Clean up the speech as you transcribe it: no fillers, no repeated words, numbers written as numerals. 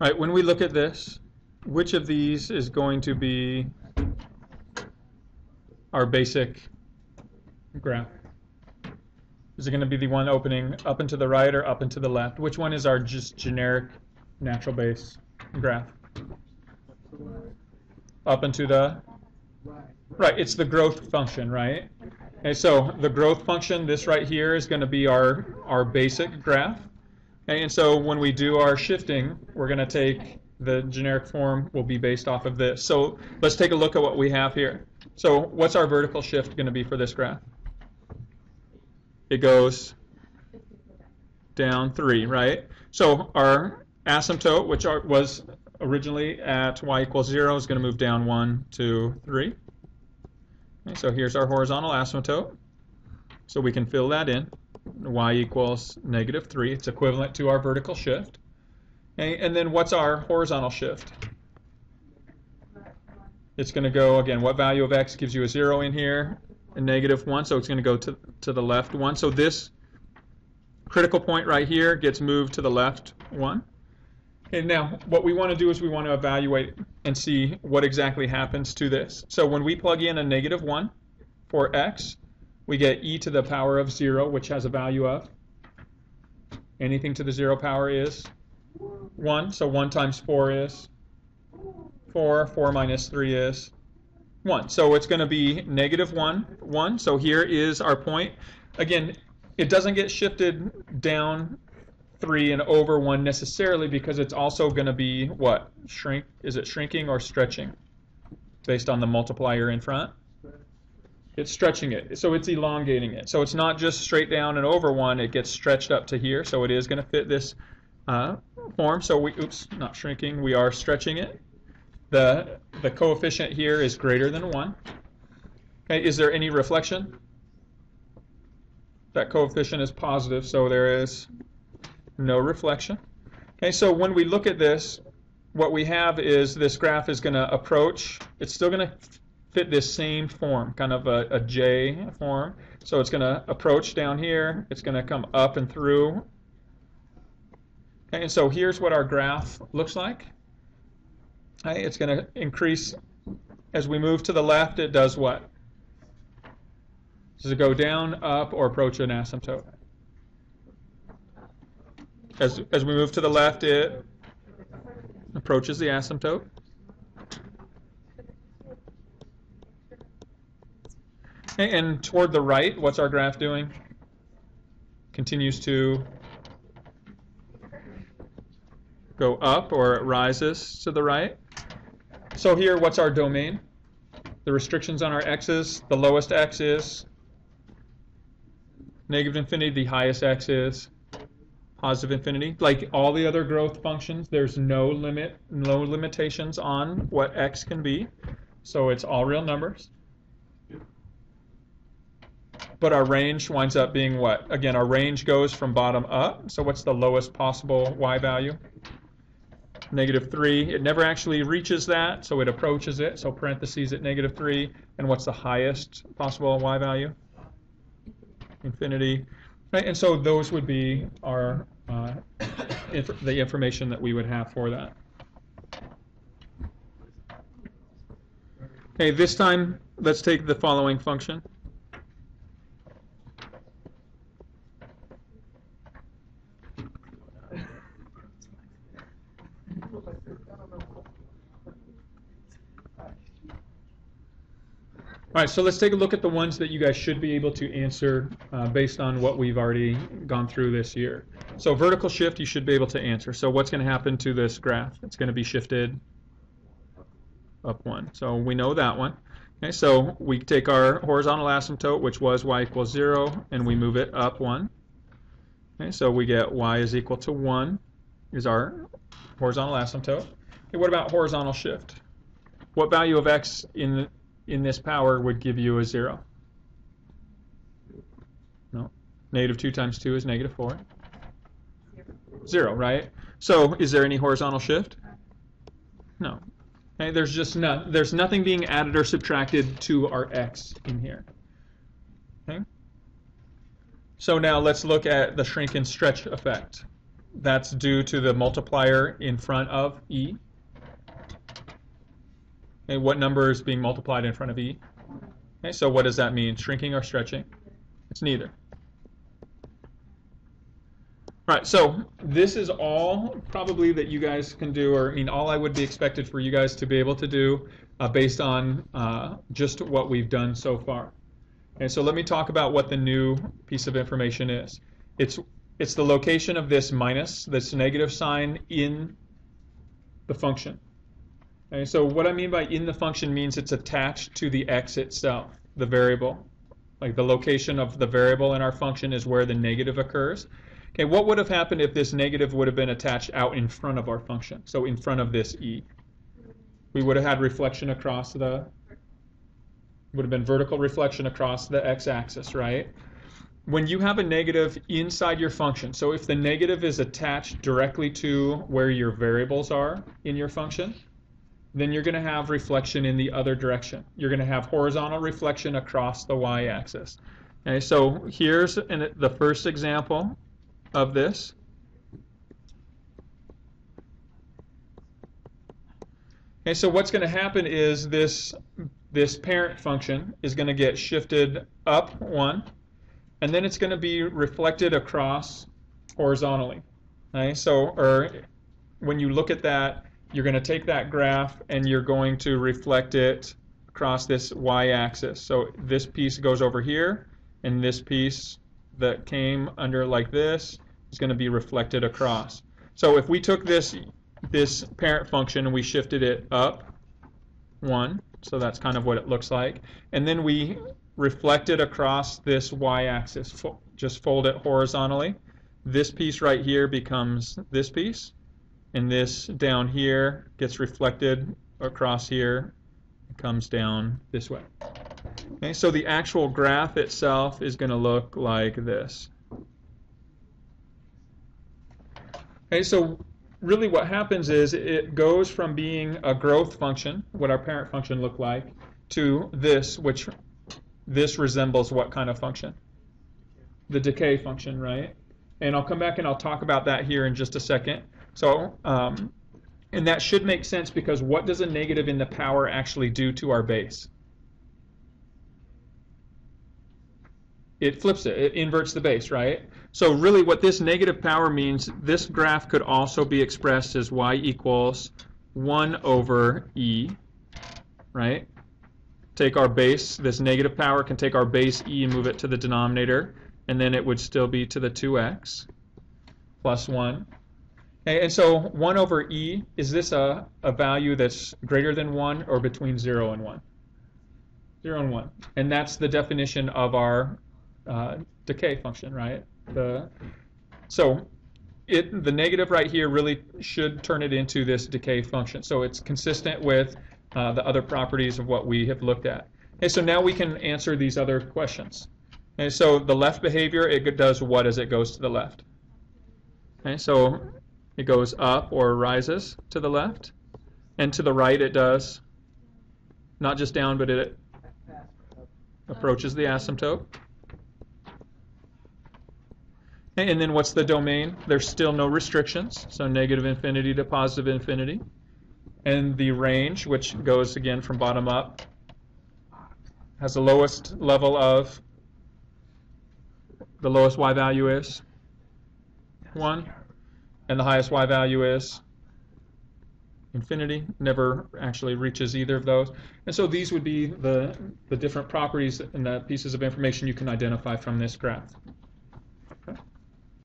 All right, when we look at this, which of these is going to be our basic graph? Is it going to be the one opening up and to the right or up and to the left? Which one is our just generic natural base graph? Up and to the right. It's the growth function, right? Okay, so the growth function, this right here, is going to be our basic graph. Okay, and so when we do our shifting, we're going to take the generic form will be based off of this. So let's take a look at what we have here. So what's our vertical shift going to be for this graph? It goes down 3, right? So our asymptote, which was originally at y equals 0, is going to move down 1, 2, 3. Okay, so here's our horizontal asymptote. So we can fill that in. Y equals -3. It's equivalent to our vertical shift. Okay, and then what's our horizontal shift? It's going to go, again, what value of x gives you a 0 in here? A -1, so it's going to go to the left 1. So this critical point right here gets moved to the left 1. Okay, now what we want to do is we want to evaluate and see what exactly happens to this. So when we plug in a -1 for x, we get e to the power of 0, which has a value of, anything to the 0 power is 1. So 1 times 4 is 4. 4 minus 3 is 1. So it's going to be -1, 1. So here is our point. Again, it doesn't get shifted down 3 and over 1 necessarily, because it's also going to be what? Shrink? Is it shrinking or stretching based on the multiplier in front? It's stretching it. So it's elongating it. So it's not just straight down and over 1. It gets stretched up to here. So it is going to fit this form. So not shrinking. We are stretching it. The coefficient here is greater than 1. Okay, is there any reflection? That coefficient is positive, so there is no reflection. Okay, so when we look at this, what we have is this graph is going to approach. It's still going to fit this same form, kind of a J form. So it's going to approach down here. It's going to come up and through. Okay, and so here's what our graph looks like. Okay, it's going to increase as we move to the left. It does what? Does it go down, up, or approach an asymptote? As we move to the left, it approaches the asymptote. Okay, and toward the right, what's our graph doing? Continues to go up, or it rises to the right. So here, what's our domain? The restrictions on our x's, the lowest x is -infinity, the highest x is positive infinity. Like all the other growth functions, there's no limitations on what x can be. So it's all real numbers. But our range winds up being what? Again, our range goes from bottom up. So what's the lowest possible y value? -3. It never actually reaches that, so it approaches it. So parentheses at -3. And what's the highest possible y value? Infinity. Right? And so those would be our the information that we would have for that. Okay, this time let's take the following function. All right, so let's take a look at the ones that you guys should be able to answer based on what we've already gone through this year. So vertical shift, you should be able to answer. So what's going to happen to this graph? It's going to be shifted up 1. So we know that one. Okay, so we take our horizontal asymptote, which was y equals 0, and we move it up 1. Okay, so we get y is equal to 1 is our horizontal asymptote. Okay, what about horizontal shift? What value of x in this power would give you a 0? No. -2 times 2 is -4. 0, right? So is there any horizontal shift? No. Okay, there's nothing being added or subtracted to our x in here. Okay? So now let's look at the shrink and stretch effect. that's due to the multiplier in front of e. Okay, what number is being multiplied in front of e? Okay, so what does that mean? Shrinking or stretching? It's neither. All right, so this is all probably that you guys can do, or I mean, all I would be expected for you guys to be able to do based on just what we've done so far. And so let me talk about what the new piece of information is. It's the location of this minus, this negative sign in the function. Okay, so what I mean by in the function means it's attached to the x itself, the variable. Like the location of the variable in our function is where the negative occurs. Okay, what would have happened if this negative would have been attached out in front of our function? So in front of this e. We would have had reflection across the, would have been vertical reflection across the x-axis, right? When you have a negative inside your function, so if the negative is attached directly to where your variables are in your function, then you're going to have reflection in the other direction. You're going to have horizontal reflection across the y-axis. Okay, so here's the first example of this. Okay, so what's going to happen is this parent function is going to get shifted up 1, and then it's going to be reflected across horizontally. Okay, so when you look at that, you're going to take that graph and you're going to reflect it across this y-axis. So this piece goes over here, and this piece that came under like this is going to be reflected across. So if we took this parent function and we shifted it up 1, so that's kind of what it looks like, and then we reflect it across this y-axis, just fold it horizontally, this piece right here becomes this piece, and this down here gets reflected across here and comes down this way. Okay, so the actual graph itself is going to look like this. Okay, so really what happens is it goes from being a growth function, what our parent function looked like, to this, which this resembles what kind of function? The decay function, right? And I'll come back and I'll talk about that here in just a second. So, and that should make sense because what does a negative in the power actually do to our base? It flips it. It inverts the base, right? So really what this negative power means, this graph could also be expressed as y equals 1 over e, right? Take our base, this negative power can take our base e and move it to the denominator, and then it would still be to the 2x plus 1. Okay, and so 1 over e, is this a value that's greater than 1 or between 0 and 1? 0 and 1. And that's the definition of our decay function, right? So the negative right here really should turn it into this decay function. So it's consistent with the other properties of what we have looked at. Okay, so now we can answer these other questions. Okay, so the left behavior, it does what as it goes to the left? Okay, so it goes up or rises to the left. And to the right it does not just down, but it approaches the asymptote. And then what's the domain? There's still no restrictions, so negative infinity to positive infinity. And the range, which goes again from bottom up, has the lowest level of, the lowest y value is 1, and the highest y value is infinity. Never actually reaches either of those. And so these would be the different properties and the pieces of information you can identify from this graph.